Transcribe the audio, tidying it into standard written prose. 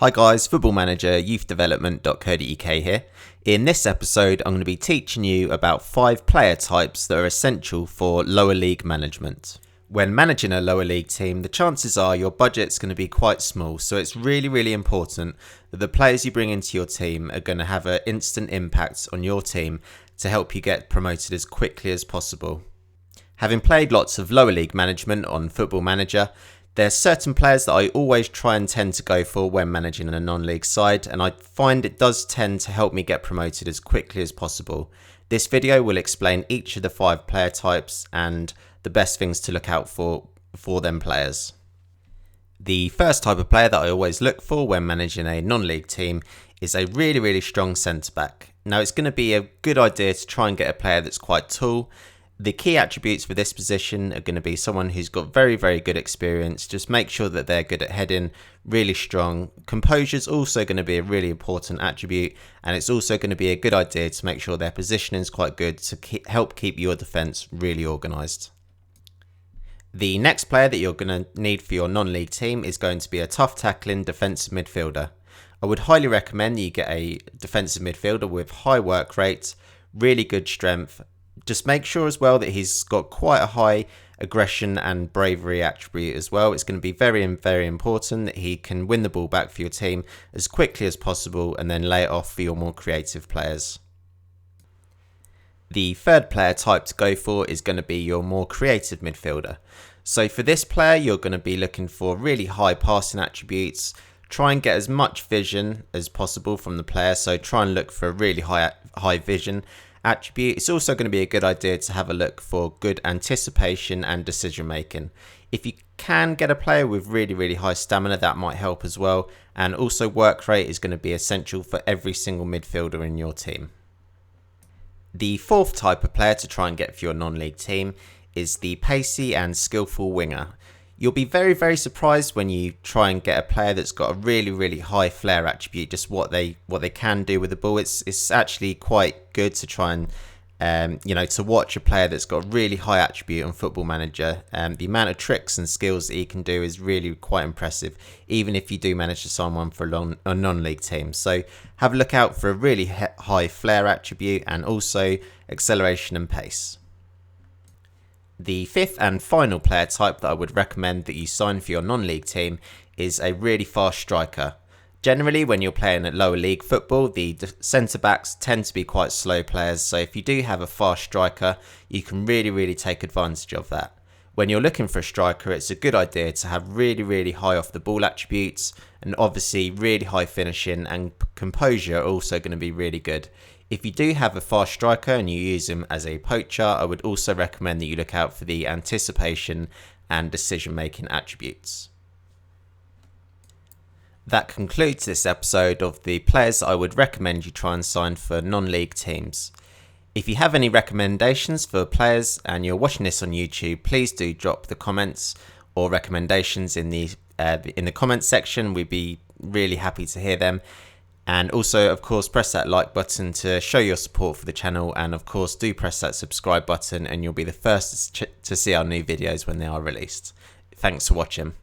Hi guys, Football-ManagerYouthDevelopment.co.uk here. In this episode, I'm going to be teaching you about 5 player types that are essential for lower league management. When managing a lower league team, the chances are your budget's going to be quite small, so it's really important that the players you bring into your team are going to have an instant impact on your team to help you get promoted as quickly as possible. Having played lots of lower league management on Football Manager, there's certain players that I always try and tend to go for when managing a non-league side, and I find it does tend to help me get promoted as quickly as possible. This video will explain each of the 5 player types and the best things to look out for them players. The first type of player that I always look for when managing a non-league team is a really strong centre-back. Now it's going to be a good idea to try and get a player that's quite tall. The key attributes for this position are going to be someone who's got very good experience. Just make sure that they're good at heading, really strong. Composure is also going to be a really important attribute, and it's also going to be a good idea to make sure their positioning is quite good to help keep your defence really organised. The next player that you're going to need for your non-league team is going to be a tough tackling defensive midfielder. I would highly recommend that you get a defensive midfielder with high work rate, really good strength. Just make sure as well that he's got quite a high aggression and bravery attribute as well. It's going to be very important that he can win the ball back for your team as quickly as possible and then lay it off for your more creative players. The third player type to go for is going to be your more creative midfielder. So for this player, you're going to be looking for really high passing attributes. Try and get as much vision as possible from the player. So try and look for a really high vision attribute. It's also going to be a good idea to have a look for good anticipation and decision making. If you can get a player with really high stamina, that might help as well. And also work rate is going to be essential for every single midfielder in your team. The fourth type of player to try and get for your non-league team is the pacey and skillful winger. You'll be very surprised when you try and get a player that's got a really high flair attribute, just what they can do with the ball. It's actually quite good to try and to watch a player that's got a really high attribute on Football Manager. The amount of tricks and skills that he can do is really quite impressive, even if you do manage to sign one for a non-league team. So have a look out for a really high flair attribute and also acceleration and pace. The fifth and final player type that I would recommend that you sign for your non-league team is a really fast striker. Generally, when you're playing at lower league football, the centre-backs tend to be quite slow players, so if you do have a fast striker, you can really take advantage of that. When you're looking for a striker, it's a good idea to have really high off the ball attributes, and obviously really high finishing and composure are also going to be really good. If you do have a fast striker and you use him as a poacher, I would also recommend that you look out for the anticipation and decision making attributes. That concludes this episode of the players that I would recommend you try and sign for non-league teams. If you have any recommendations for players and you're watching this on YouTube, please do drop the comments or recommendations in the comments section. We'd be really happy to hear them. And also, of course, press that like button to show your support for the channel. And of course, do press that subscribe button and you'll be the first to see our new videos when they are released. Thanks for watching.